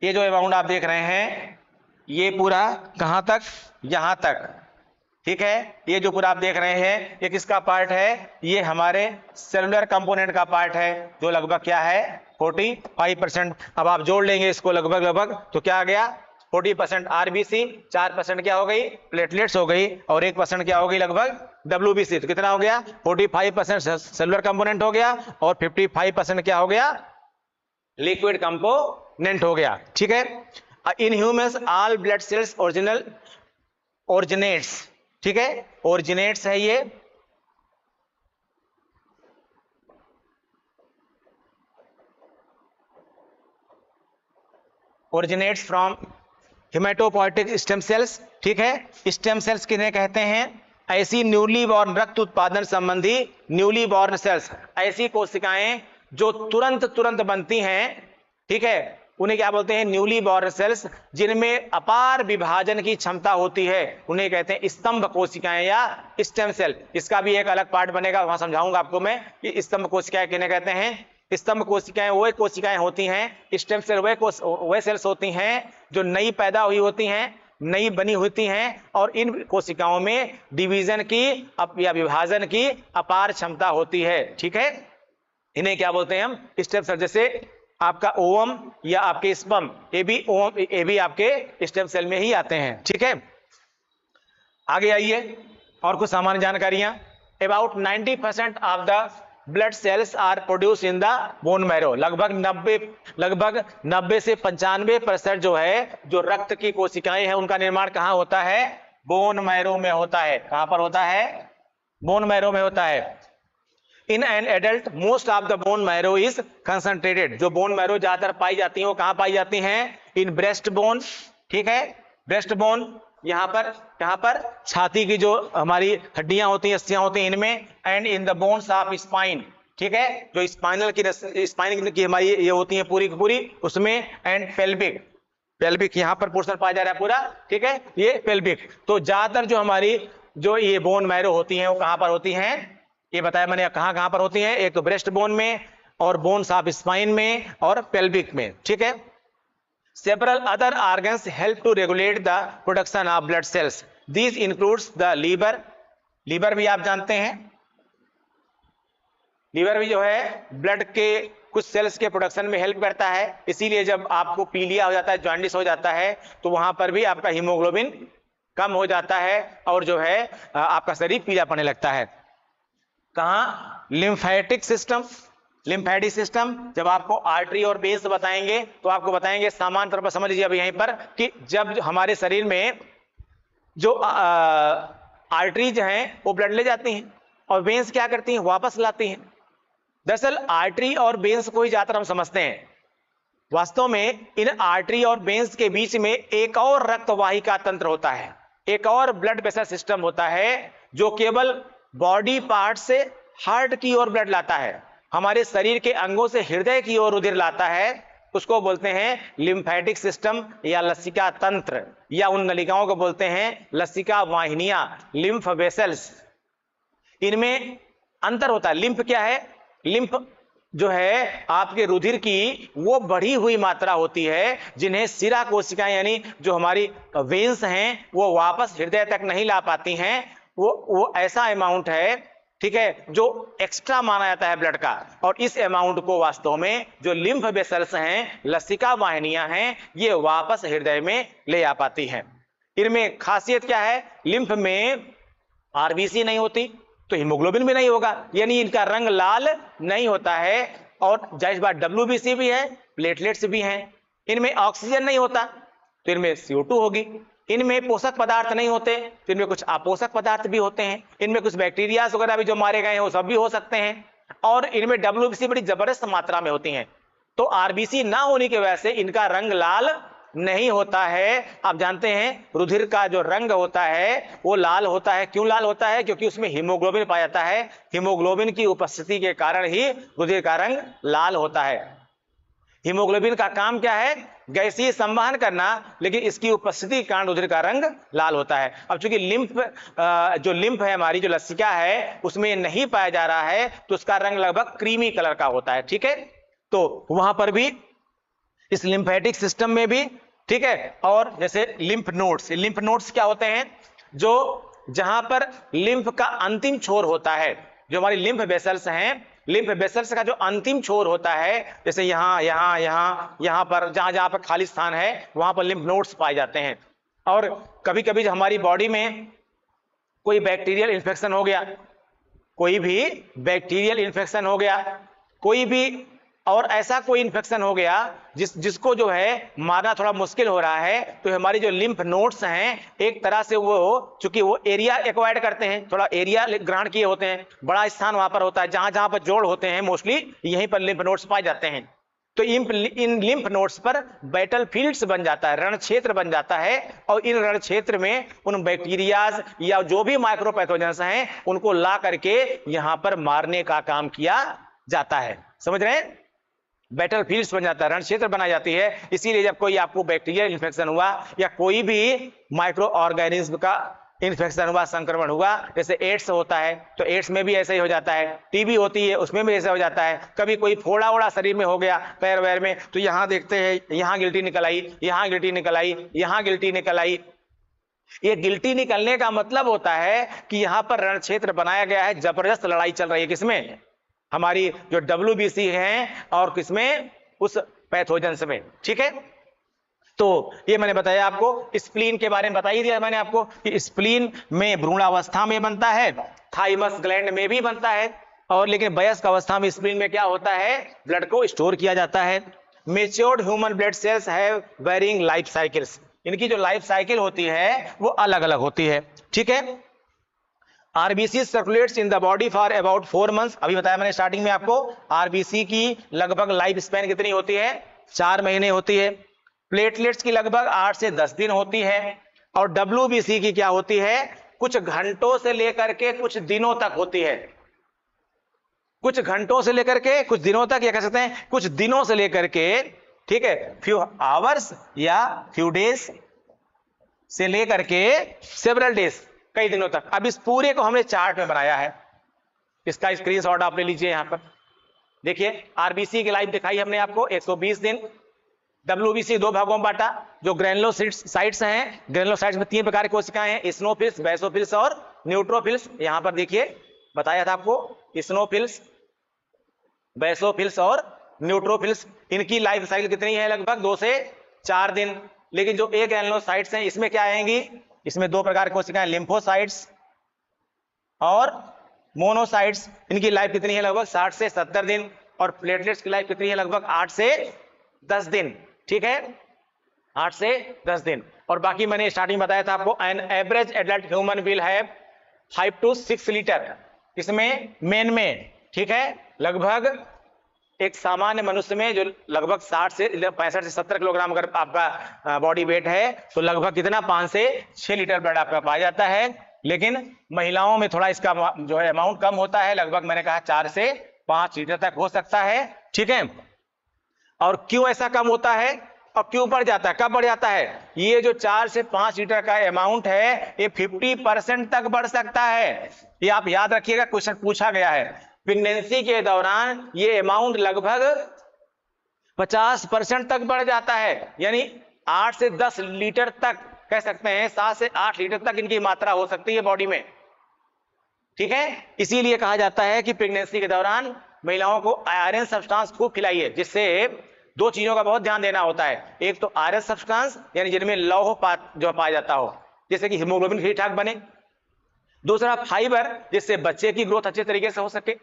ये जो अमाउंट आप देख रहे हैं ये पूरा कहां तक, यहां तक, ठीक है। ये जो पूरा आप देख रहे हैं ये किसका पार्ट है, ये हमारे सेलुलर कंपोनेंट का पार्ट है जो लगभग क्या है 45%। अब आप जोड़ लेंगे इसको लगभग तो क्या आ गया 40% RBC, 4% क्या हो गई प्लेटलेट्स हो गई और 1% क्या हो गई लगभग WBC। तो कितना हो गया 45% सेलुलर कंपोनेंट हो गया और 55% क्या हो गया लिक्विड कंपोनेंट हो गया, ठीक है। In humans all blood cells originates, ठीक है, ओरिजिनेट्स है ये originates from haematopoietic stem cells, ठीक है। स्टेम सेल्स किन्हें कहते हैं, ऐसी न्यूली बॉर्न रक्त उत्पादन संबंधी न्यूली बॉर्न सेल्स, ऐसी कोशिकाएं जो तुरंत बनती हैं, ठीक है, उन्हें क्या बोलते हैं न्यूली बॉर्न सेल्स, जिनमें अपार विभाजन की क्षमता होती है, उन्हें कहते हैं स्तंभ कोशिकाएं या स्टेम सेल। इसका भी एक अलग पार्ट बनेगा, वहां समझाऊंगा आपको मैं कि स्तंभ कोशिकाएं किन्हें कहते हैं। स्तंभ कोशिकाएं वो कोशिकाएं होती हैं, स्टेम सेल वे सेल्स होती हैं जो नई पैदा हुई होती हैं, नई बनी होती हैं और इन कोशिकाओं में डिवीजन की या विभाजन की अपार क्षमता होती है, ठीक है। इन्हें क्या बोलते हैं हम स्टेम सेल। जैसे आपका ओवम या आपके स्पर्म, ये भी आपके स्टेम सेल में ही आते हैं, ठीक है। आगे आइए और कुछ सामान्य जानकारियां। About 90% of the blood cells are produce in the bone marrow, लगभग 90 से 95% जो है जो रक्त की कोशिकाएं हैं उनका निर्माण कहां होता है, बोन मैरो में होता है। कहां पर होता है, बोन मैरो में होता है। In an adult most of the bone marrow is concentrated, जो बोन मैरो ज्यादातर पाई जाती है वो कहां पाई जाती हैं, इन ब्रेस्ट बोन, ठीक है, ब्रेस्ट बोन यहां पर छाती की जो हमारी हड्डियां होती हैं, अस्थियां होती हैं इनमें, and in the bones of spine, ठीक है, जो स्पाइन की हमारी ये होती है पूरी की पूरी उसमें, एंड पेल्विक यहां पर पोर्शन पाया जा रहा है पूरा, ठीक है, ये पेल्विक। तो ज्यादातर जो हमारी जो ये बोन मैरो होती हैं वो कहां पर होती हैं, ये बताया मैंने कहां पर होती हैं, एक तो ब्रेस्ट बोन में और बोन्स ऑफ स्पाइन में और पेल्विक में, ठीक है। Several other organs help to regulate the production of blood cells. These includes the liver. Liver भी आप जानते हैं, लीवर भी जो है ब्लड के कुछ सेल्स के प्रोडक्शन में हेल्प करता है, इसीलिए जब आपको पीलिया हो जाता है, जॉन्डिस हो जाता है तो वहां पर भी आपका हीमोग्लोबिन कम हो जाता है और जो है आपका शरीर पीला पड़ने लगता है। कहां, लिम्फेटिक सिस्टम जब आपको आर्टरी और वेन्स बताएंगे तो आपको बताएंगे, सामान्य तौर पर समझ लीजिए अब यहीं पर कि जब हमारे शरीर में जो आर्टरीज हैं वो ब्लड ले जाती हैं और वेन्स क्या करती हैं, वापस लाती हैं। दरअसल आर्टरी और वेन्स को ही ज्यादातर हम समझते हैं, वास्तव में इन आर्टरी और वेन्स के बीच में एक और रक्तवाहिका तंत्र होता है, एक और ब्लड वेसल सिस्टम होता है जो केवल बॉडी पार्ट से हार्ट की ओर ब्लड लाता है, हमारे शरीर के अंगों से हृदय की ओर रुधिर लाता है, उसको बोलते हैं लिम्फेटिक सिस्टम या लसिका तंत्र, या उन नलिकाओं को बोलते हैं लसिका वाहिनियां, लिम्फ वेसल्स। इनमें अंतर होता है। लिम्फ क्या है, लिम्फ जो है आपके रुधिर की वो बढ़ी हुई मात्रा होती है जिन्हें सिरा कोशिकाएं यानी जो हमारी वेन्स हैं वो वापस हृदय तक नहीं ला पाती हैं, वो ऐसा अमाउंट है, ठीक है, जो एक्स्ट्रा माना जाता है ब्लड का, और इस अमाउंट को वास्तव में जो लिम्फ वेसल्स हैं, लसिका वाहिनियां हैं, ये वापस हृदय में ले आ पाती हैं। इनमें खासियत क्या है, लिम्फ में आरबीसी नहीं होती तो हीमोग्लोबिन भी नहीं होगा, यानी इनका रंग लाल नहीं होता है, और जाहिर बात WBC भी है, प्लेटलेट्स भी हैं। इनमें ऑक्सीजन नहीं होता तो इनमें CO2 होगी। इनमें पोषक पदार्थ नहीं होते तो इनमें कुछ अपोषक पदार्थ भी होते हैं, इनमें कुछ बैक्टीरिया वगैरह भी जो मारे गए हैं वो सब भी हो सकते हैं, और इनमें WBC बड़ी जबरदस्त मात्रा में होती हैं। तो RBC ना होने की वजह से इनका रंग लाल नहीं होता है। आप जानते हैं रुधिर का जो रंग होता है वो लाल होता है। क्यों लाल होता है? क्योंकि उसमें हीमोग्लोबिन पाया जाता है। हीमोग्लोबिन की उपस्थिति के कारण ही रुधिर का रंग लाल होता है। हीमोग्लोबिन का काम क्या है? गैसीय संवहन करना, लेकिन इसकी उपस्थिति के कारण रुधिर का रंग लाल होता है। अब चूंकि जो लिम्फ है, हमारी जो लसिका है, उसमें नहीं पाया जा रहा है, तो उसका रंग लगभग क्रीमी कलर का होता है। ठीक है, तो वहां पर भी इस लिम्फेटिक सिस्टम में भी, ठीक है। और जैसे लिम्फ नोड्स क्या होते हैं? जो जहां पर लिम्फ का अंतिम छोर होता है, जो हमारी लिम्फ वेसल्स हैं, लिम्फ वेसल्स का जो अंतिम छोर होता है, जैसे यहाँ पर जहां पर खाली स्थान है, वहां पर लिम्फ नोड्स पाए जाते हैं। और कभी कभी जो हमारी बॉडी में कोई बैक्टीरियल इन्फेक्शन हो गया, कोई भी और ऐसा कोई इन्फेक्शन हो गया जिसको जो है मारना थोड़ा मुश्किल हो रहा है, तो हमारी जो लिम्फ नोड्स हैं, एक तरह से वो चूंकि वो एरिया एक्वायर्ड करते हैं, थोड़ा एरिया ग्रहण किए होते हैं, बड़ा स्थान वहां पर होता है, जहां जहां पर जोड़ होते हैं मोस्टली यहीं पर लिम्फ नोड्स पाए जाते हैं। तो इन लिम्फ नोड्स पर बैटल फील्ड्स बन जाता है, रण क्षेत्र बन जाता है। और इन रण क्षेत्र में उन बैक्टीरियाज या जो भी माइक्रोपैथोजेंस हैं, उनको ला करके यहां पर मारने का काम किया जाता है। समझ रहे हैं? बैटल फील्ड्स बन जाता है, रण क्षेत्र बना जाती है। इसीलिए जब कोई आपको बैक्टीरियल इन्फेक्शन हुआ या कोई भी माइक्रो ऑर्गेनिज्म का इन्फेक्शन हुआ, संक्रमण हुआ, जैसे एड्स होता है तो एड्स में भी ऐसा ही हो जाता है, टीबी होती है उसमें भी ऐसा हो जाता है, कभी कोई फोड़ा ओड़ा शरीर में हो गया पैर वैर में, तो यहां देखते हैं यहां गिल्टी निकल आई, यहां गिल्टी निकल आई, यहां गिल्टी निकल आई। ये गिल्टी निकलने का मतलब होता है कि यहां पर रण क्षेत्र बनाया गया है, जबरदस्त लड़ाई चल रही है। किसमें? हमारी जो WBC हैं और किसमें? उस पैथोजेंस में। ठीक है, तो ये मैंने बताया आपको। स्प्लीन के बारे में बता ही दिया मैंने आपको कि स्प्लीन में भ्रूणावस्था में बनता है, थाइमस ग्लैंड में भी बनता है, और लेकिन वयस्क अवस्था में स्प्लीन में क्या होता है? ब्लड को स्टोर किया जाता है। Matured human blood cells have varying life cycles, इनकी जो लाइफ साइकिल होती है वो अलग अलग होती है। ठीक है, RBC circulates in the body for about 4 months. अभी बताया मैंने स्टार्टिंग में आपको, आरबीसी की लगभग लाइफ स्पैन कितनी होती है? 4 महीने होती है। प्लेटलेट्स की लगभग 8 से 10 दिन होती है। और WBC की क्या होती है? कुछ घंटों से लेकर के कुछ दिनों तक होती है। कुछ घंटों से लेकर के कुछ दिनों तक, या कह सकते हैं कुछ दिनों से लेकर के, ठीक है, फ्यू आवर्स या फ्यू डेज से लेकर के सेवरल डेज, कई दिनों तक। अब इस पूरे को हमने चार्ट में बनाया है, इसका स्क्रीनशॉट आप ले लीजिए। यहां पर देखिए, आरबीसी की लाइफ दिखाई हमने आपको 120 दिन। WBC 2 भागों में बांटा, जो ग्रेनुलोसाइट्स हैं, ग्रेनुलोसाइट्स में 3 प्रकार की कोशिकाएं हैं, इस्नोफिल्स, बेसोफिल्स और न्यूट्रोफिल्स। यहां पर देखिए बताया था आपको, इस्नोफिल्स, बेसोफिल्स और न्यूट्रोफिल्स। इनकी लाइफ साइकिल कितनी है? लगभग 2 से 4 दिन। लेकिन जो एक ग्रेनुलोसाइट्स हैं, इसमें क्या आएंगी? इसमें 2 प्रकार की कोशिकाएं, लिम्फोसाइट्स और मोनोसाइट्स। इनकी लाइफ कितनी है? लगभग 60 से 70 दिन। और प्लेटलेट्स की लाइफ कितनी है? लगभग 8 से 10 दिन। ठीक है, 8 से 10 दिन। और बाकी मैंने स्टार्टिंग बताया था आपको, an average adult human will have 5 to 6 litre. इसमें मेन में, ठीक है, लगभग एक सामान्य मनुष्य में जो लगभग 60 से 65 से 70 किलोग्राम अगर आपका बॉडी वेट है, तो लगभग कितना? 5 से 6 लीटर ब्लड आपका पाया जाता है। लेकिन महिलाओं में थोड़ा इसका जो है अमाउंट कम होता है, लगभग मैंने कहा 4 से 5 लीटर तक हो सकता है। ठीक है, और क्यों ऐसा कम होता है और क्यों बढ़ जाता है? कब बढ़ जाता है? ये जो 4 से 5 लीटर का अमाउंट है, ये 50% तक बढ़ सकता है। ये आप याद रखिएगा, क्वेश्चन पूछा गया है। प्रेगनेंसी के दौरान ये अमाउंट लगभग 50% तक बढ़ जाता है, यानी 8 से 10 लीटर तक, कह सकते हैं 7 से 8 लीटर तक इनकी मात्रा हो सकती है बॉडी में। ठीक है, इसीलिए कहा जाता है कि प्रेगनेंसी के दौरान महिलाओं को आयरन सब्सटेंस खूब खिलाइए, जिससे 2 चीजों का बहुत ध्यान देना होता है। एक तो आयरन सब्सटेंस, यानी जिनमें लौह जो पाया जाता हो, जैसे कि हीमोग्लोबिन ठीक ठाक बने। दूसरा फाइबर, जिससे बच्चे की ग्रोथ अच्छे तरीके से हो सके।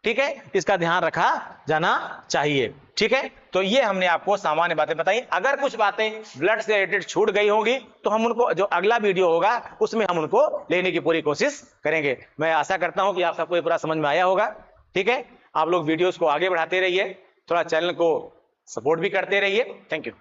ठीक है, इसका ध्यान रखा जाना चाहिए। ठीक है, तो ये हमने आपको सामान्य बातें बताई। अगर कुछ बातें ब्लड से रिलेटेड छूट गई होंगी तो हम उनको, जो अगला वीडियो होगा उसमें हम उनको लेने की पूरी कोशिश करेंगे। मैं आशा करता हूं कि आप सबको ये पूरा समझ में आया होगा। ठीक है, आप लोग वीडियोस को आगे बढ़ाते रहिए, थोड़ा चैनल को सपोर्ट भी करते रहिए। Thank you.